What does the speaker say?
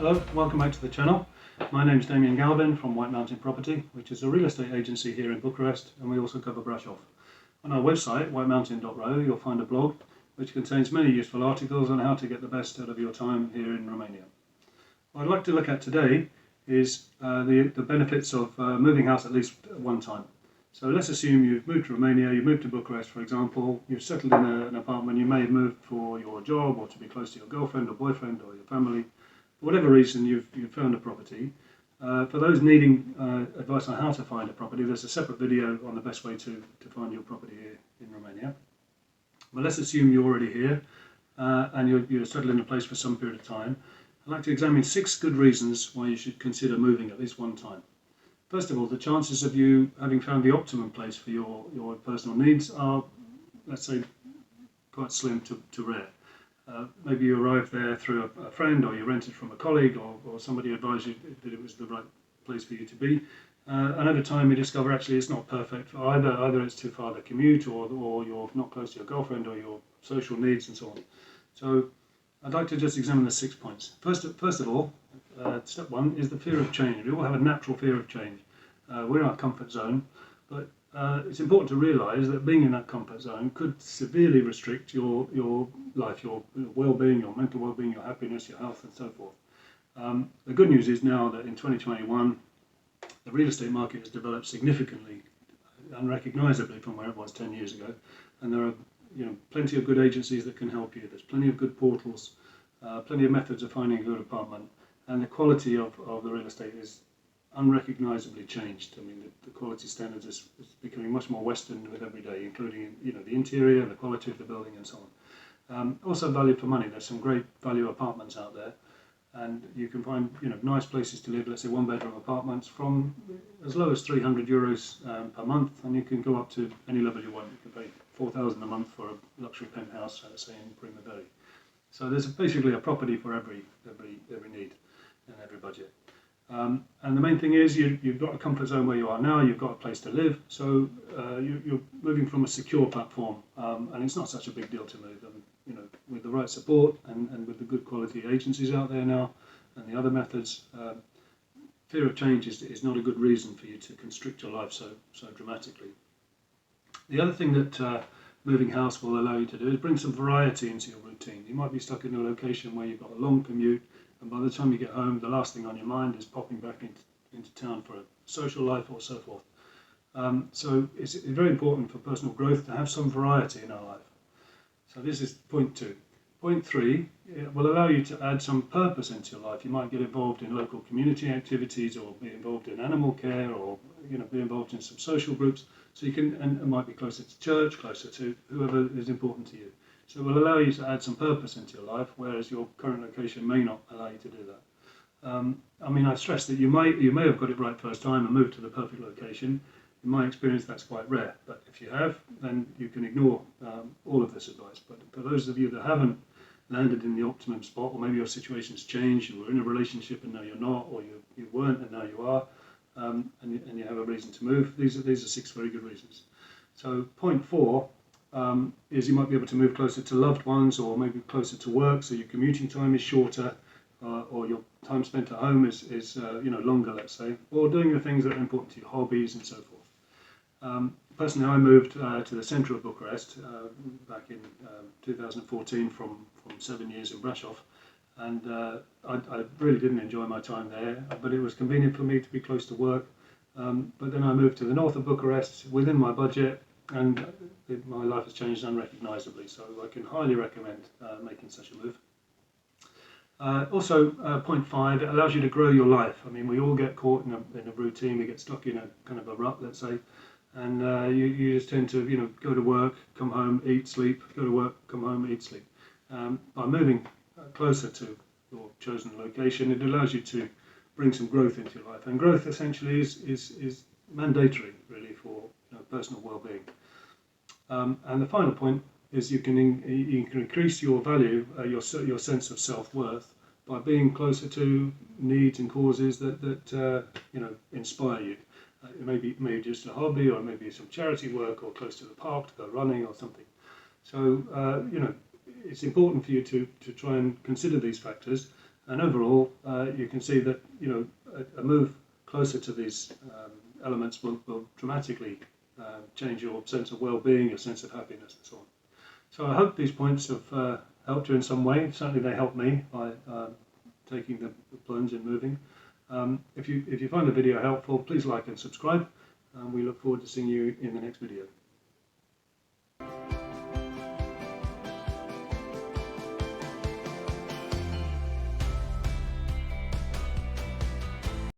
Hello, welcome back to the channel. My name is Damien Galvin from White Mountain Property, which is a real estate agency here in Bucharest, and we also cover Brasov. On our website, whitemountain.ro, you'll find a blog which contains many useful articles on how to get the best out of your time here in Romania. What I'd like to look at today is the benefits of moving house at least one time. So let's assume you've moved to Romania, you've moved to Bucharest, for example, you've settled in an apartment, you may have moved for your job or to be close to your girlfriend or boyfriend or your family. For whatever reason, you've found a property. For those needing advice on how to find a property, there's a separate video on the best way to find your property here in Romania. But let's assume you're already here and you're settled in a place for some period of time. I'd like to examine 6 good reasons why you should consider moving at least one time. First of all, the chances of you having found the optimum place for your personal needs are, let's say, quite slim to rare. Maybe you arrived there through a friend, or you rented from a colleague, or somebody advised you that it was the right place for you to be. And over time you discover actually it's not perfect for either it's too far to commute, or you're not close to your girlfriend, or your social needs and so on. So I'd like to just examine the 6 points. First of all, step 1 is the fear of change. We all have a natural fear of change. We're in our comfort zone, but it's important to realise that being in that comfort zone could severely restrict your life, your well-being, your mental well-being, your happiness, your health, and so forth. The good news is now that in 2021, the real estate market has developed significantly, unrecognisably from where it was 10 years ago, and there are plenty of good agencies that can help you. There's plenty of good portals, plenty of methods of finding a good apartment, and the quality of the real estate is unrecognisably changed. I mean, the quality standards is becoming much more Western with every day, including the interior, the quality of the building, and so on. Also, value for money. There's some great value apartments out there, and you can find nice places to live. Let's say 1-bedroom apartments from as low as €300 per month, and you can go up to any level you want. You can pay $4,000 a month for a luxury penthouse, say in Primavera. So there's basically a property for every need and every budget. And the main thing is you've got a comfort zone where you are now, you've got a place to live, so you're moving from a secure platform, and it's not such a big deal to move. With the right support and with the good quality agencies out there now and the other methods, fear of change is not a good reason for you to constrict your life so dramatically. The other thing that moving house will allow you to do is bring some variety into your routine. You might be stuck in a location where you've got a long commute, and by the time you get home, the last thing on your mind is popping back into town for a social life or so forth. So it's very important for personal growth to have some variety in our life. So this is point 2. Point 3, it will allow you to add some purpose into your life. You might get involved in local community activities, or be involved in animal care, or be involved in some social groups. So you can, and it might be closer to church, closer to whoever is important to you. So it will allow you to add some purpose into your life, whereas your current location may not allow you to do that. I stress that you may have got it right first time and moved to the perfect location. In my experience, that's quite rare. But if you have, then you can ignore all of this advice. But for those of you that haven't landed in the optimum spot, or maybe your situation's changed, you were in a relationship and now you're not, or you weren't and now you are, and you have a reason to move, these are 6 very good reasons. So point 4. Is you might be able to move closer to loved ones, or maybe closer to work, so your commuting time is shorter, or your time spent at home is longer, let's say, or doing the things that are important to your hobbies and so forth. Personally, I moved to the centre of Bucharest back in 2014 from 7 years in Brasov, and I really didn't enjoy my time there, but it was convenient for me to be close to work. But then I moved to the north of Bucharest within my budget, and my life has changed unrecognisably, so I can highly recommend making such a move. Also, point 5, it allows you to grow your life. I mean, we all get caught in a routine, we get stuck in a kind of a rut, let's say, and you just tend to go to work, come home, eat, sleep, go to work, come home, eat, sleep. By moving closer to your chosen location, it allows you to bring some growth into your life, and growth essentially is mandatory really for personal well-being. And the final point is you can increase your value, your sense of self-worth, by being closer to needs and causes that inspire you. It may be just a hobby, or maybe some charity work, or close to the park to go running or something. So it's important for you to try and consider these factors And overall, you can see that a move closer to these elements will dramatically change your sense of well-being, your sense of happiness, and so on. So I hope these points have helped you in some way. Certainly they helped me by taking the plunge in moving. If you find the video helpful, please like and subscribe. We look forward to seeing you in the next video.